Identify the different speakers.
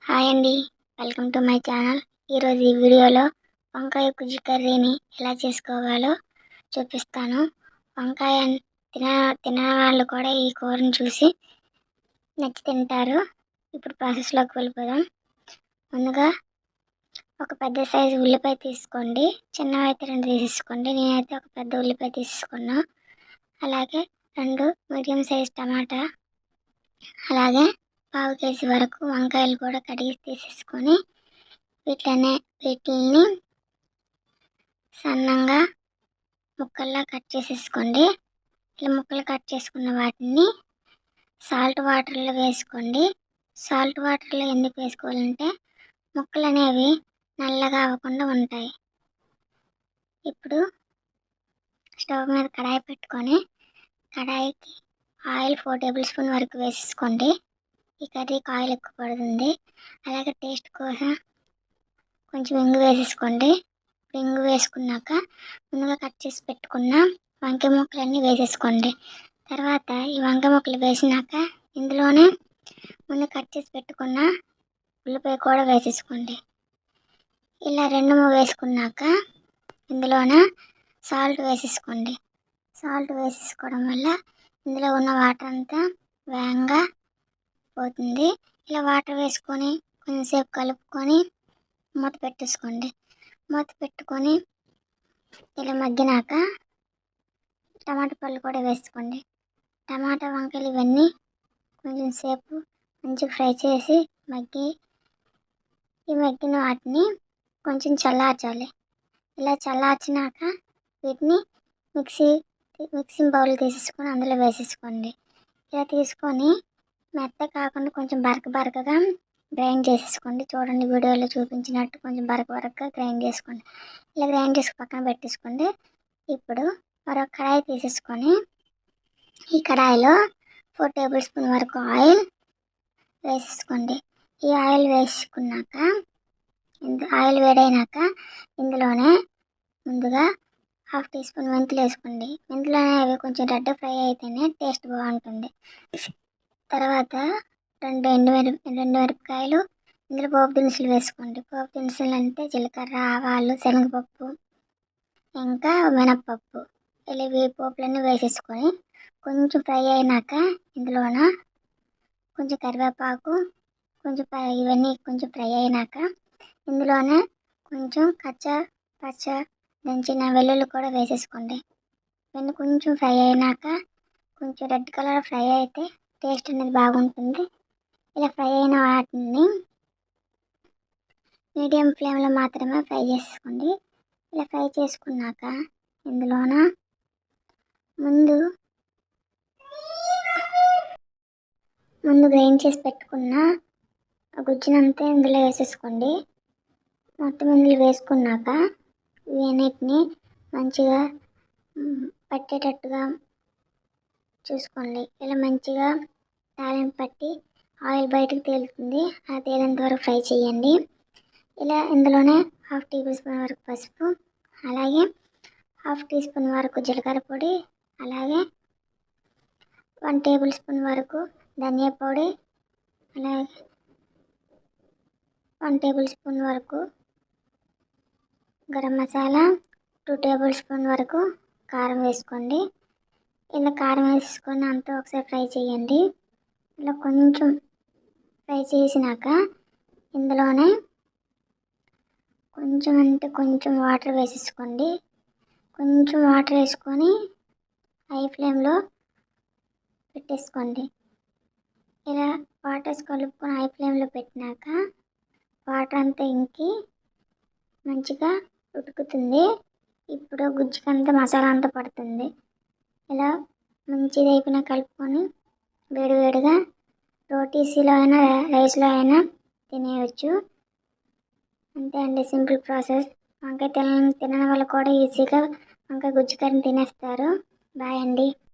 Speaker 1: Hi అండి, welcome to my channel. ఈరోజు ఈ వీడియోలో వంకాయ గుజ్జు కర్రీని ఎలా చేసుకోవాలో చూపిస్తాను. వంకాయ తిన తినని వాళ్ళు కూడా ఈ కూరని చూసి నచ్చి తింటారు. ఇప్పుడు ప్రాసెస్లోకి వెళ్ళిపోదాం. ముందుగా ఒక పెద్ద సైజు ఉల్లిపాయ తీసుకోండి. చిన్నవైతే 2 తీసుకోండి. నేనైతే ఒక పెద్ద ఉల్లిపాయ తీసుకున్నా. అలాగే 2 మీడియం సైజ్ టమాటా, అలాగే పావు కేజీ వరకు వంకాయలు కూడా కడిగి తీసేసుకొని వీటిని సన్నంగా ముక్కల్లా కట్ చేసేసుకోండి. ఇలా ముక్కలు కట్ చేసుకున్న వాటిని సాల్ట్ వాటర్లో వేసుకోండి. సాల్ట్ వాటర్లో ఎందుకు వేసుకోవాలంటే ముక్కలు అనేవి నల్లగా అవ్వకుండా ఉంటాయి. ఇప్పుడు స్టవ్ మీద కడాయి పెట్టుకొని కడాయికి ఆయిల్ 4 టేబుల్ స్పూన్ వరకు వేసేసుకోండి. ఈ కర్రీకి ఆయిల్ ఎక్కువ పడుతుంది. అలాగే టేస్ట్ కోసం కొంచెం ఇంగు వేసేసుకోండి. ఇంగు వేసుకున్నాక ముందుగా కట్ చేసి పెట్టుకున్న వంకాయ ముక్కలన్నీ వేసేసుకోండి. తర్వాత ఈ వంకాయ ముక్కలు వేసినాక ఇందులోనే ముందు కట్ చేసి పెట్టుకున్న ఉల్లిపాయ కూడా వేసేసుకోండి. ఇలా 2 వేసుకున్నాక ఇందులోనే సాల్ట్ వేసేసుకోండి. సాల్ట్ వేసేసుకోవడం వల్ల ఇందులో ఉన్న వాటర్ అంతా వేగంగా పోతుంది. ఇలా వాటర్ వేసుకొని కొంచెంసేపు కలుపుకొని మూత పెట్టేసుకోండి. మూత పెట్టుకొని ఇలా మగ్గినాక టమాటా పళ్ళు కూడా వేసుకోండి. టమాటా వంకాయలు ఇవన్నీ కొంచెం సేపు మంచిగా ఫ్రై చేసి మగ్గిన వాటిని కొంచెం చల్లార్చాలి. ఇలా చల్లార్చినాక వీటిని మిక్సింగ్ బౌల్ తీసేసుకొని అందులో వేసేసుకోండి. ఇలా తీసుకొని మెత్త కాకుండా కొంచెం బరకగా గ్రైండ్ చేసేసుకోండి. చూడండి, వీడియోలో చూపించినట్టు కొంచెం బరకగా గ్రైండ్ చేసుకోండి. ఇలా గ్రైండ్ చేసి పక్కన పెట్టేసుకోండి. ఇప్పుడు మరొక కడాయి తీసేసుకొని ఈ కడాయిలో 4 టేబుల్ స్పూన్ వరకు ఆయిల్ వేసేసుకోండి. ఈ ఆయిల్ వేసుకున్నాక ఆయిల్ వేడైనాక ఇందులోనే ముందుగా 1/2 టీ స్పూన్ మెంతులు వేసుకోండి. మెంతులు అనేవి కొంచెం రెడ్ ఫ్రై అయితేనే టేస్ట్ బాగుంటుంది. తర్వాత 2 మిరపకాయలు, ఇందులో పోపు దినుసులు వేసుకోండి. పోపు దినుసులు అంటే జీలకర్ర, ఆవాలు, శనగపప్పు, ఇంకా మినప్పప్పు. ఇలా ఈ పోపులన్నీ వేసేసుకొని కొంచెం ఫ్రై అయినాక ఇందులోన కొంచెం కరివేపాకు, ఇవన్నీ కొంచెం ఫ్రై అయినాక ఇందులోనే కొంచెం పచ్చ దంచిన వెల్లుల్లి కూడా వేసేసుకోండి. ఇవన్నీ కొంచెం ఫ్రై అయినాక కొంచెం రెడ్ కలర్ ఫ్రై అయితే టేస్ట్ అనేది బాగుంటుంది. ఇలా ఫ్రై అయిన వాటిని మీడియం ఫ్లేమ్లో మాత్రమే ఫ్రై చేసుకోండి. ఇలా ఫ్రై చేసుకున్నాక ఇందులోన ముందు గ్రైండ్ చేసి పెట్టుకున్న గుజ్జునంతా ఇందులో వేసేసుకోండి. మొత్తం ఇందులో వేసుకున్నాక వీటిని మంచిగా పట్టేటట్టుగా చూసుకోండి. ఇలా మంచిగా తాలింపు పట్టి ఆయిల్ బయటకు తేలుతుంది. ఆ తేలేంత వరకు ఫ్రై చేయండి. ఇలా ఇందులోనే 1/2 టేబుల్ స్పూన్ వరకు పసుపు, అలాగే 1/2 టీ స్పూన్ వరకు జీలకర్ర పొడి, అలాగే 1 టేబుల్ స్పూన్ వరకు ధనియా పొడి, అలాగే 1 టేబుల్ స్పూన్ వరకు గరం మసాలా, 2 టేబుల్ స్పూన్ వరకు కారం వేసుకోండి. ఇలా కారం వేసుకొని అంతా ఒకసారి ఫ్రై చేయండి. ఇలా కొంచెం ఫ్రై చేసినాక ఇందులోనే కొంచెం వాటర్ వేసేసుకోండి. కొంచెం వాటర్ వేసుకొని హై ఫ్లేమ్లో పెట్టేసుకోండి. ఇలా వాటర్స్ కలుపుకొని హై ఫ్లేమ్లో పెట్టినాక వాటర్ అంతా ఇంకి మంచిగా ఉడుకుతుంది. ఇప్పుడు గుజ్జుకంతా మసాలా అంతా పడుతుంది. ఇలా మంచిగా అయిపోయినా కలుపుకొని వేడివేడిగా రోటీస్లో అయినా రైస్లో అయినా తినేయచ్చు. అంతే అండి, సింపుల్ ప్రాసెస్. వంకాయ తినని వాళ్ళు కూడా ఈజీగా వంకాయ గుజ్జు కర్రీని తినేస్తారు. బాయ్ అండి.